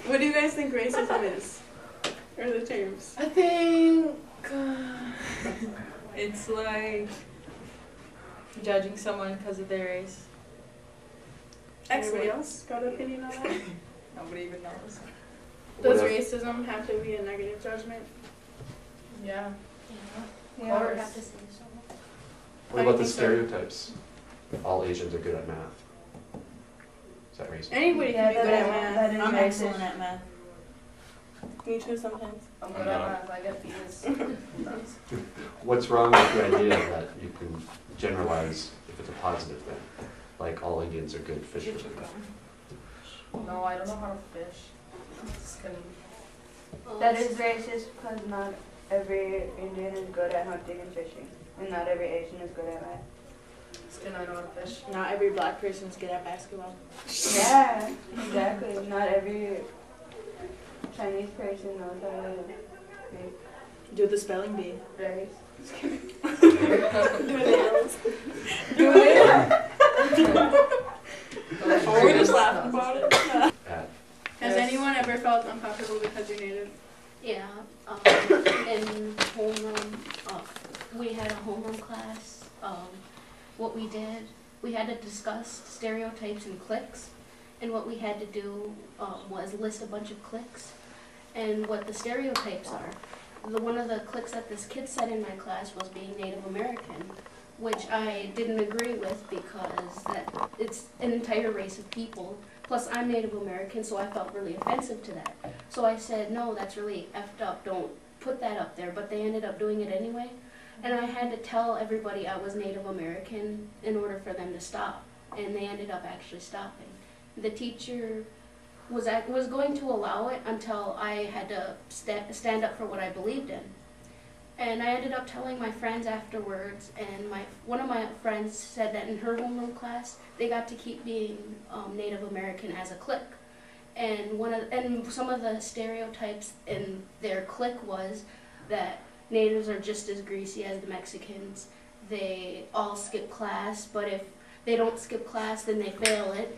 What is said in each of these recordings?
What do you guys think racism is? Or the terms? I think it's like judging someone because of their race. Anybody else got an opinion on that? Nobody even knows. Does racism have to be a negative judgment? Yeah. Yeah, I would have to say so. What about the stereotypes? All Asians are good at math. Is that racist? Anybody can be good at math. I'm excellent at math. Me too sometimes. I'm good at math. I get B's. What's wrong with the idea that you can generalize if it's a positive thing? Like all Indians are good fishers. No, I don't know how to fish. Just kidding. That is racist because not every Indian is good at hunting and fishing. And not every Asian is good at math. Just kidding, I know how to fish. Not every black person is good at basketball. Yeah, exactly. Not every Chinese person knows how to make Do the spelling bee. rice. Do the arrows. Do Or we just laugh about it. Has anyone ever felt uncomfortable because you're Native? Yeah, in homeroom, we had a homeroom class. What we did, we had to discuss stereotypes and cliques, and what we had to do was list a bunch of cliques and what the stereotypes are. One of the cliques that this kid said in my class was being Native American, which I didn't agree with because it's an entire race of people. Plus, I'm Native American, so I felt really offensive to that. So I said, no, that's really effed up. Don't put that up there. But they ended up doing it anyway. And I had to tell everybody I was Native American in order for them to stop. And they ended up actually stopping. The teacher was going to allow it until I had to stand up for what I believed in. And I ended up telling my friends afterwards, and one of my friends said that in her homeroom class, they got to keep being Native American as a clique. And some of the stereotypes in their clique was that Natives are just as greasy as the Mexicans. They all skip class, but if they don't skip class, then they fail it.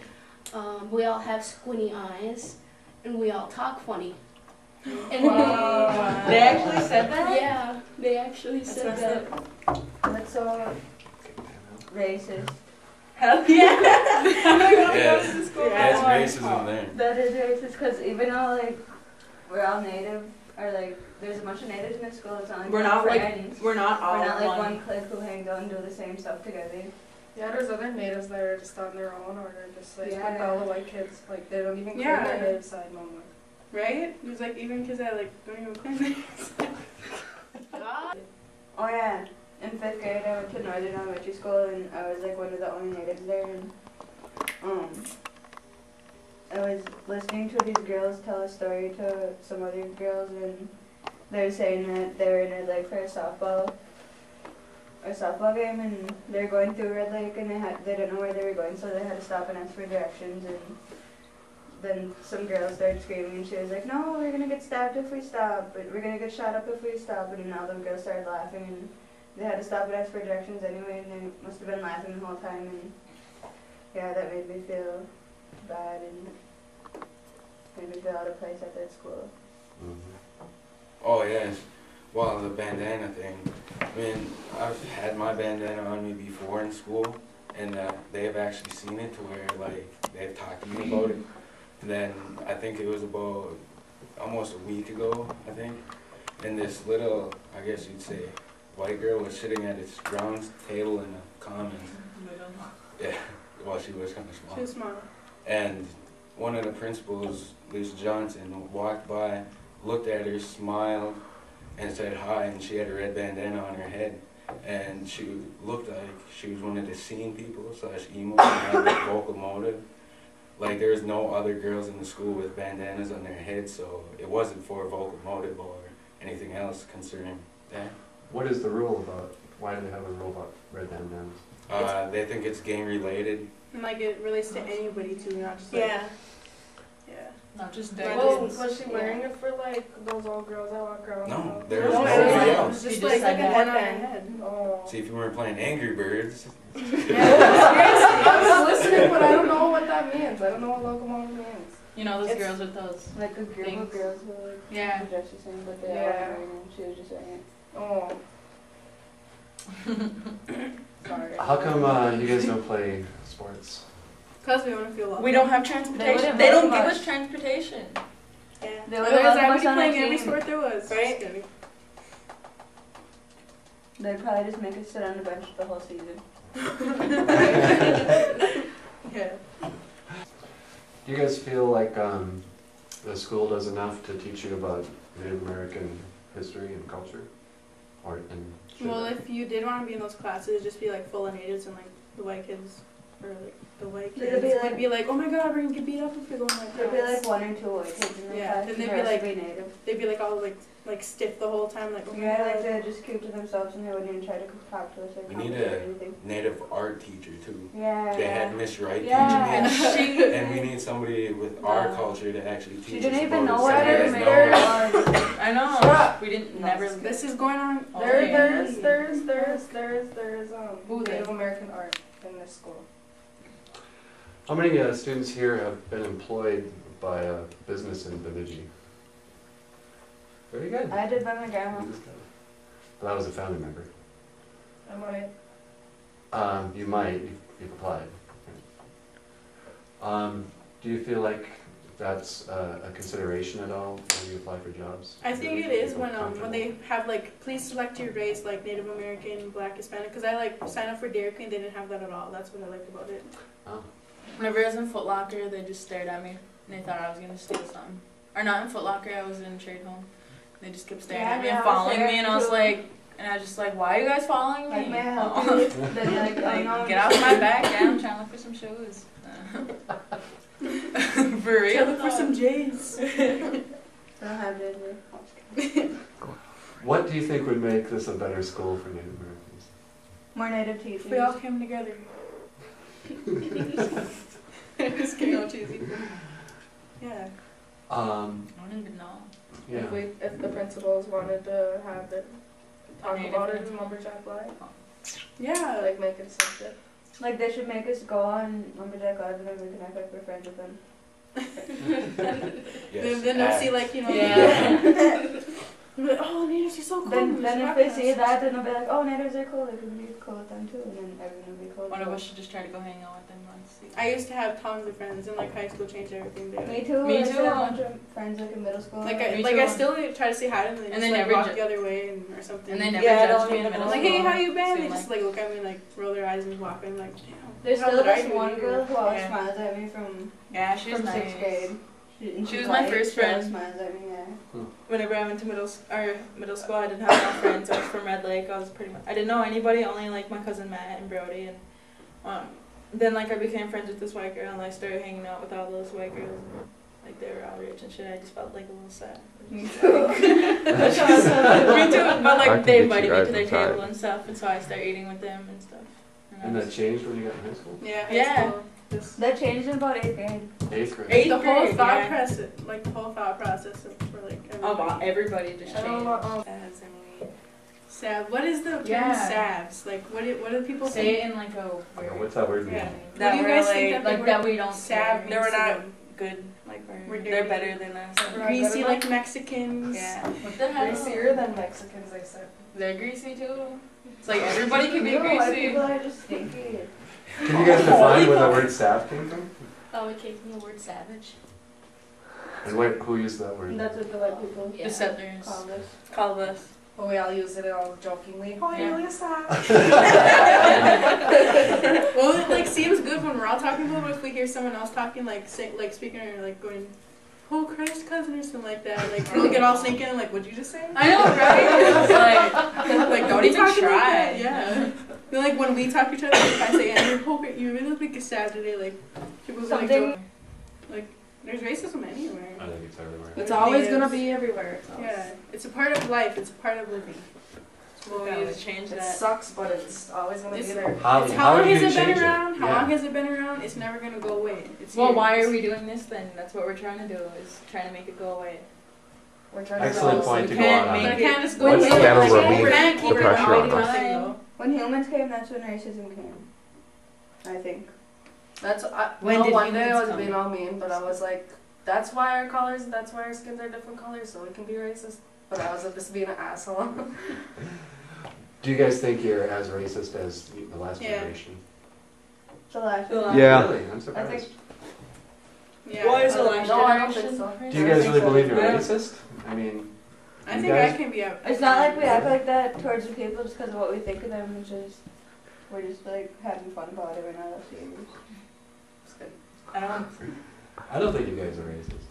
We all have squinty eyes, and we all talk funny. And wow. They actually said that? Yeah, they actually said that. That's so racist. Hell yeah! Yeah, it's racism there. That is racist because even though like we're all Native, or like there's a bunch of Natives in the school, it's not like we're not all one clique who hangs out and do the same stuff together. Yeah, there's other Natives that are just on their own, or they're just like with all the white kids, like they don't even claim their Native side no more. Right? There's like even kids that like don't even claim names. Oh yeah, in 5th grade I went to Northern Elementary School and I was like one of the only Natives there, and I was listening to these girls tell a story to some other girls, and they were saying that they were in Red Lake for a softball game, and they were going through Red Lake and they didn't know where they were going, so they had to stop and ask for directions. And then some girl started screaming and she was like, no, we're gonna get stabbed if we stop, but we're gonna get shot up if we stop. And all the girls started laughing, and they had to stop and ask for directions anyway, and they must have been laughing the whole time. And yeah, that made me feel bad and made me feel out of place at that school. Oh yes, well the bandana thing. I mean, I've had my bandana on me before in school, and they have actually seen it to where like they've talked to me about it. And then I think it was about almost a week ago, I think, and this little, I guess you'd say, white girl was sitting at its grounds table in the commons. Yeah, well she was kind of small. She was small. And one of the principals, Lisa Johnson, walked by, looked at her, smiled, and said hi, and she had a red bandana on her head. And she looked like she was one of the scene people / emo, and had like vocal motive. Like there was no other girls in the school with bandanas on their heads, so it wasn't for vocal motive or anything else concerning that. What is the rule about, why do they have a rule about red bandanas? They think it's gang related. And like it relates to anybody too, not just like... Yeah. Not just Well, dead. was she wearing it for like those old girls that walk around? No, there there's was nobody it else. was just She like just a had head on her that. head. Oh. See, if you weren't playing Angry Birds, I was listening, but I don't know what that means. I don't know what locomotive means. You know those It's- girls with those. Like a group Things. of girls who were like Yeah. dressed the same, but they all Yeah. were wearing them. She was just wearing it. Oh. Sorry. How come you guys don't play sports? Because we want to feel welcome. We don't have They transportation. wouldn't They don't welcome give us. us transportation. Yeah. They Otherwise, would've welcomed I would us be on a playing every team. sport there was. Right? Just kidding. They'd probably just make us sit on the bench the whole season. Yeah. Do you guys feel like the school does enough to teach you about Native American history and culture? Or and Well, if you did want to be in those classes, it'd just be like full of natives and like the white kids, or like the white They'd kids be like- would be like, oh my god, we're gonna get beat up if we're going like There'd be that. like 1 or 2 white kids in the Yeah, class, and and they'd the be rest like- would be native. They'd be like all like stiff the whole time, like oh my Yeah, god. like they just keep to themselves and they wouldn't even try to talk to us or we need conversate or a anything. native art teacher too. Yeah. They had Miss Wright Yeah. teaching it, and we need somebody with our Yeah. culture to actually teach She us didn't even about know it. what So you Native guys American know. was. I know. Stop. We didn't No, never. This is going on. Oh, There's Who Native then? American art in this school. how many students here have been employed by a business in Bemidji? Very good. I did by my grandma. You just got it. But that was a family member. Am I? You might, you've applied. Do you feel like that's a consideration at all when you apply for jobs? I think Do it is you feel when comfortable? they have like please select your race like Native American, Black, Hispanic. Because I like signed up for Dairy Queen, they didn't have that at all. That's what I liked about it. Oh. Whenever I was in Foot Locker, they just stared at me and they thought I was gonna steal something. Or not in Foot Locker, I was in Trade Home. They just kept staring Yeah, at me yeah, and I was following there me, and I was too. like, why are you guys following me? Like, may I help Oh. you? Then you're like, oh no. Get off my back, yeah, I'm trying to look for some shoes. For real? Look for some J's. I don't have it. What do you think would make this a better school for Native Americans? More native teachers. If we all came together. Just kidding, all cheesy. Yeah. I don't even know. Yeah. If the principals wanted to have it, talk Native about it in principal. Lumberjack Live, Yeah. like make it subject. Like they should make us go on Lumberjack Live and then we can act like we're friends with them. Yes, Then they'll see act. like, you know. Yeah. They'll be like, oh, natives are so cool. Then we should if rock they this." see that, then they'll be like, oh, natives are cool. Like we can be cool with them too, and then everyone will be cool. One with of them. us should just try to go hang out with them once. I used to have tons of friends in like high school, changed everything. They Me too. Me I still too. have a bunch of friends like in middle school. Like Me I too. still try to say hi to them and And they they just like never walk ju- the other way or something. And they never Yeah, I judged don't me in even middle know. I'm school. like, hey, how you been? So, They just like look at me like roll their eyes and walk in like, damn. There's How still did I this do one you? girl who always Yeah. smiles at me from Yeah, she was from nice. 6th grade. And She she's was my white, first she always friend. smiles at me, yeah. Whenever I went to middle school, I didn't have no friends. I was from Red Lake. I was pretty much I didn't know anybody, only like my cousin Matt and Brody, and then like I became friends with this white girl and I started hanging out with all those white girls. And, like they were all rich and shit. I just felt like a little sad. Me too. Me too. But I like can they get invited you me guys to their inside. table and stuff, and so I started eating with them and stuff. And that changed when you got in high school? Yeah. Yeah. That changed in about 8th grade. 8th grade. Eighth The whole grade, thought yeah. process, like the whole thought process for like About everybody just I don't changed. know about Sabs, Emily. Sab. What is the term Yeah. Sabs? Like what do people Say it in like a Yeah, weird. what's that word mean? Yeah. That What do you we're guys think like the that word we don't Sab care. means They're to not them? good. Like We're they're dirty. better than us. We're Greasy better like Mexicans. Yeah. What the hell? Greasier than Mexicans, they said. They're greasy too. It's like everybody can be You know, white greasy. people are just stinky. Can you guys define where the word sav came from? Oh, it came from the word savage. And who used that word? And that's what the white people Yeah. The settlers call us. call us. Well, we all use it all jokingly. Oh, Yeah. you're sad. Well, it like seems good when we're all talking about it, but if we hear someone else talking, like speaking or like going, "Oh Christ, cousin" or something like that, like we'll get all thinking, like, "What'd you just say?" I know, right? It's like, Like, don't we even talking like try. that? Yeah. But, like when we talk to each other, like, if I say, "And you really think it's Saturday," like people like, Something- like there's racism anywhere. I think it's everywhere. It's always gonna be everywhere. Yeah, it's a part of life. It's a part of living. Well, we need to change It that. sucks, but it's always gonna be It's- there. How, It's how how do long you has it change been around? How Yeah. long has it been around? It's never gonna go away. It's Well, here. why are It's- we doing this then? That's what we're trying to do, is trying to make it go away. We're trying to Excellent solve point it. to We go can't on. make But it can't just go What's away. the Gotta Like, relieve we can't keep the pressure on rewriting us. nothing, though. When humans came, that's when racism came. I think. That's When no, did one day I humans was come? being all mean, but I was like, that's why our skins are different colors, so we can be racist. But I was just being an asshole. Do you guys think you're as racist as the last Yeah. generation? The last The one. last- Yeah. Really? I'm surprised. I think- Yeah. Why is the last No, I don't generation? think so. Do you guys really believe you're I don't- racist? I mean, I You think guys- I can be a. It's not like we act like that towards the people just because of what we think of them. It's just we're just like having fun about it. We're not that serious. It's good. I don't. I don't think you guys are racist.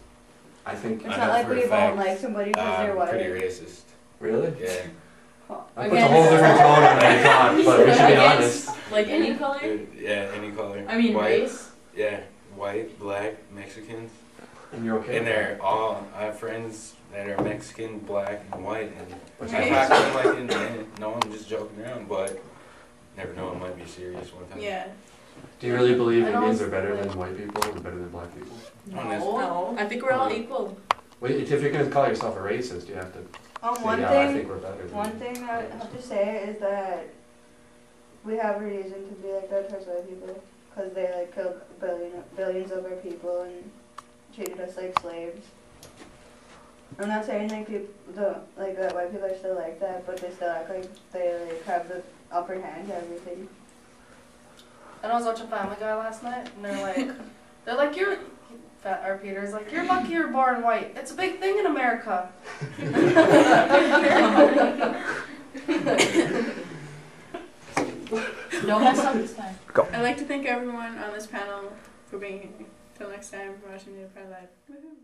I think, It's I not know like for a we fact, won't like somebody because they're I'm white. pretty racist. really? Yeah. That puts a whole different tone on what I thought, but we should be honest. Like any color? Yeah, any color. I mean, white, race? Yeah, white, black, Mexicans. And you're okay? And with they're all, I have friends that are Mexican, black, and white, and What's I that? talk to them like in no, I'm just joking around, but never know, it might be serious one time. Yeah. Do you really believe I don't Indians are better like- than white people and better than black people? No. I think we're all equal. Wait, if you're going to call yourself a racist, you have to say, One yeah, I thing, think we're better than one you." thing I have to say is that we have a reason to be like that towards white people because they like killed billions of our people and treated us like slaves. I'm not saying like that white people are still like that, but they still act like they like have the upper hand to everything. And I was watching Family Guy last night, and they're like, or Peter's like, you're lucky you're born white. It's a big thing in America. Don't mess up this time. I'd like to thank everyone on this panel for being here. Till next time, for watching New Pride Live. Woohoo.